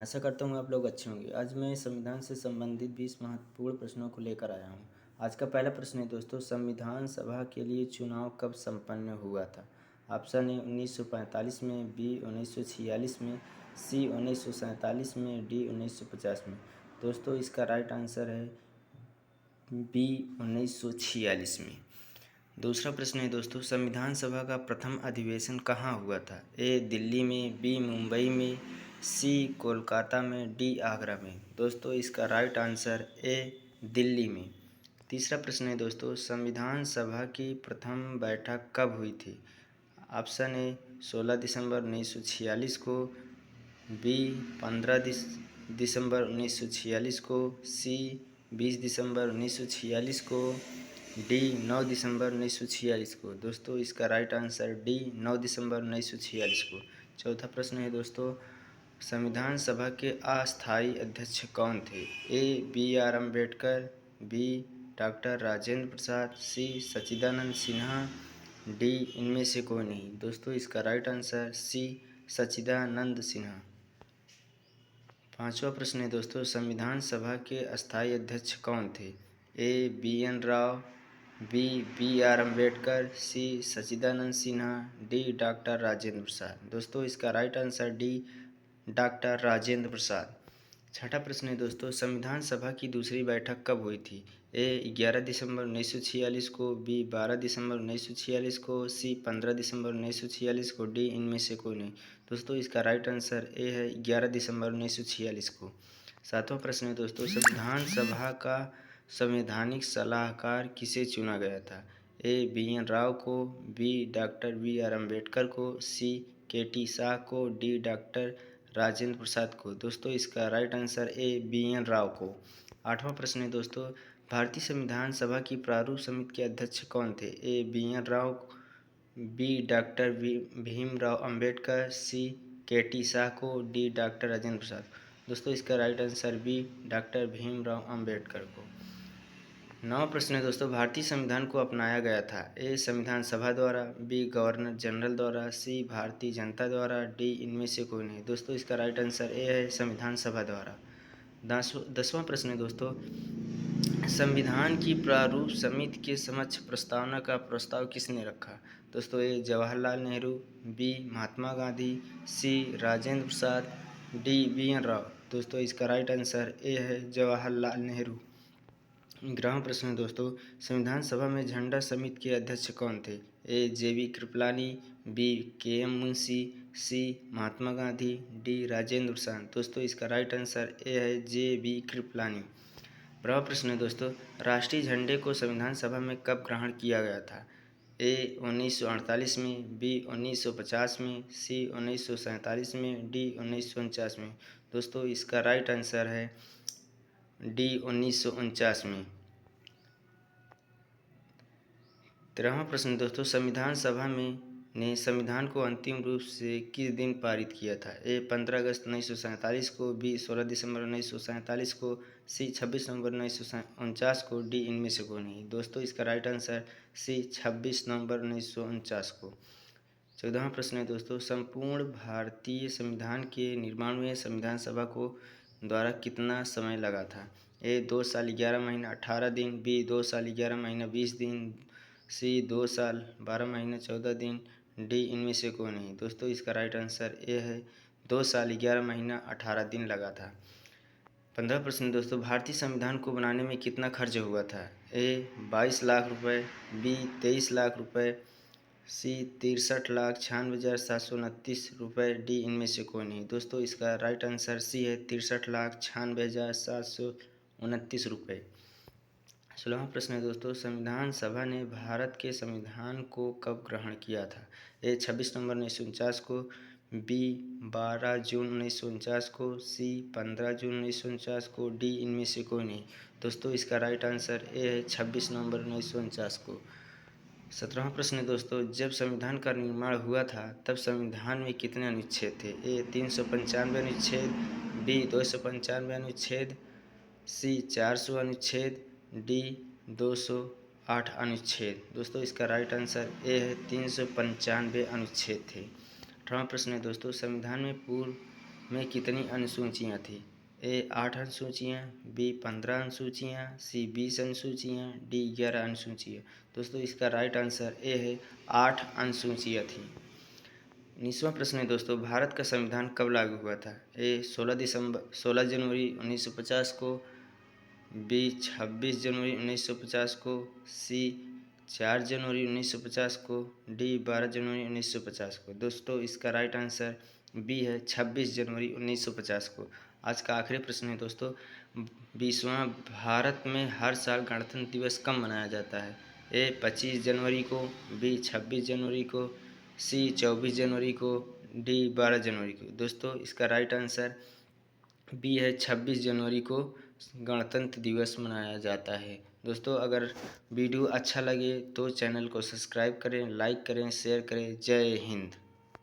आशा करता हूँ आप लोग अच्छे होंगे। आज मैं संविधान से संबंधित 20 महत्वपूर्ण प्रश्नों को लेकर आया हूँ। आज का पहला प्रश्न है दोस्तों, संविधान सभा के लिए चुनाव कब संपन्न हुआ था? ऑप्शन ए 1945 में, बी 1946 में, सी 1947 में, डी 1950 में। दोस्तों इसका राइट आंसर है बी 1946 में। दूसरा प्रश्न है दोस्तों, संविधान सभा का प्रथम अधिवेशन कहाँ हुआ था? ए दिल्ली में, बी मुंबई में, सी कोलकाता में, डी आगरा में। दोस्तों इसका राइट आंसर ए दिल्ली में। तीसरा प्रश्न है दोस्तों, संविधान सभा की प्रथम बैठक कब हुई थी? ऑप्शन ए 16 दिसंबर 1946 को, बी 15 दिसंबर 1946 को, सी 20 दिसंबर 1946 को, डी 9 दिसंबर 1946 को। दोस्तों इसका राइट आंसर डी 9 दिसंबर 1946 को। चौथा प्रश्न है दोस्तों, संविधान सभा के अस्थायी अध्यक्ष कौन थे? A B R Ambedkar, B doctor Rajendra Prasad, C Sachchidanand Sinha, D इनमें से कोई नहीं। दोस्तों इसका right answer C Sachchidanand Sinha. पांचवा प्रश्न है दोस्तों, संविधान सभा के अस्थायी अध्यक्ष कौन थे? A B N Rau, B R Ambedkar, C Sachchidanand Sinha, D doctor Rajendra Prasad. दोस्तों इसका right answer D doctor Rajendra Prasad. छठा प्रश्न है दोस्तों, संविधान सभा की दूसरी बैठक कब हुई थी? ए 11 दिसंबर 1946 को, बी 12 दिसंबर 1946 को, सी 15 दिसंबर 1946 को, डी इनमें से कोई नहीं। दोस्तों इसका राइट आंसर ए है 11 दिसंबर 1946 को। सातवां प्रश्न है दोस्तों, संविधान सभा का संवैधानिक सलाहकार किसे चुना गया था? ए बी एन राव को, B doctor B R Ambedkar को, सी के टी शाह को, डी डॉक्टर राजेंद्र प्रसाद को। दोस्तों इसका right answer A B N Rao को। आठवां प्रश्न है दोस्तों, भारतीय संविधान सभा की प्रारूप समिति के अध्यक्ष कौन थे? A B N Rau, B doctor Bhimrao Ambedkar, C K T Shah को, डी डॉक्टर राजेंद्र प्रसाद। दोस्तों इसका right answer B doctor Bhimrao Ambedkar को। नवा प्रश्न है दोस्तों, भारतीय संविधान को अपनाया गया था? ए संविधान सभा द्वारा, बी गवर्नर जनरल द्वारा, सी भारतीय जनता द्वारा, डी इनमें से कोई नहीं। दोस्तों इसका राइट आंसर ए है संविधान सभा द्वारा। दसवां प्रश्न है दोस्तों, संविधान की प्रारूप समिति के समक्ष प्रस्तावना का प्रस्ताव किसने रखा? दोस्तों ए जवाहरलाल नेहरू, बी महात्मा गांधी, सी Rajendra Prasad, D B N Rao. दोस्तों इसका राइट आंसर ए है जवाहरलाल नेहरू। 11वां प्रश्न है दोस्तों, संविधान सभा में झंडा समिति के अध्यक्ष कौन थे? ए जे बी कृपलानी, बी के एम मुंशी, सी महात्मा गांधी, डी राजेंद्र प्रसाद। दोस्तों इसका राइट आंसर ए है जे बी कृपलानी। 12वां प्रश्न है दोस्तों, राष्ट्रीय झंडे को संविधान सभा में कब ग्रहण किया गया था? ए 1948 में, बी 1950 में, सी 1947 में, डी 1949 में। दोस्तों इसका राइट आंसर है डी 1949 में। 13वां प्रश्न दोस्तों, संविधान सभा में ने संविधान को अंतिम रूप से किस दिन पारित किया था? ए 15 अगस्त 1947 को, बी 16 दिसंबर 1947 को, सी 26 नवंबर 1949 को, डी इनमें से कोई नहीं। दोस्तों इसका राइट आंसर सी 26 नवंबर 1949 को। 14वां प्रश्न है दोस्तों, संपूर्ण भारतीय संविधान के निर्माण में संविधान सभा को द्वारा कितना समय लगा था? ए 2 साल 11 महीना 18 दिन, बी 2 साल 11 महीना 20 दिन, सी 2 साल 12 महीना 14 दिन, डी इनमें से कोई नहीं। दोस्तों इसका राइट आंसर ए है 2 साल 11 महीना 18 दिन लगा था। 15 प्रश्न दोस्तों, भारतीय संविधान को बनाने में कितना खर्च हुआ था? ए 22 लाख रुपए, बी 23 लाख रुपए, सी 63,96,729 रुपये, डी इनमें से कोई नहीं। दोस्तों इसका राइट आंसर सी है 63,96,729 रुपये। 16वां प्रश्न है दोस्तों, संविधान सभा ने भारत के संविधान को कब ग्रहण किया था? ए 26 नवंबर 1949 को, बी 12 जून 1949 को, सी 15 जून 1949 को, डी इनमें से कोई नहीं। दोस्तों इसका राइट आंसर ए है 26 नवंबर 1949 को। 17वां प्रश्न है दोस्तों, जब संविधान का निर्माण हुआ था तब संविधान में कितने अनुच्छेद थे? ए 395 अनुच्छेद, बी 295 अनुच्छेद, सी 400 अनुच्छेद, डी 208 अनुच्छेद। दोस्तों इसका राइट आंसर ए है 395 अनुच्छेद थे। 18वां प्रश्न है दोस्तों, संविधान में पूर्व में कितनी अनुसूचियाँ थी? ए 8 अनुसूचियाँ, बी 15 अनुसूचियाँ, सी 20 अनुसूचियाँ, डी 11 अनुसूचियाँ। दोस्तों इसका राइट आंसर ए है 8 अनुसूचियाँ थी। 19वां प्रश्न है दोस्तों, भारत का संविधान कब लागू हुआ था? ए 16 जनवरी 1950 को, बी 26 जनवरी 1950 को, सी 4 जनवरी 1950 को, डी 12 जनवरी 1950 को। दोस्तों इसका राइट आंसर बी है 26 जनवरी 1950 को। आज का आखिरी प्रश्न है दोस्तों, 20वां भारत में हर साल गणतंत्र दिवस कब मनाया जाता है? ए 25 जनवरी को, बी 26 जनवरी को, सी 24 जनवरी को, डी 12 जनवरी को। दोस्तों इसका राइट आंसर बी है 26 जनवरी को गणतंत्र दिवस मनाया जाता है। दोस्तों अगर वीडियो अच्छा लगे तो चैनल को सब्सक्राइब करें, लाइक करें, शेयर करें। जय हिंद।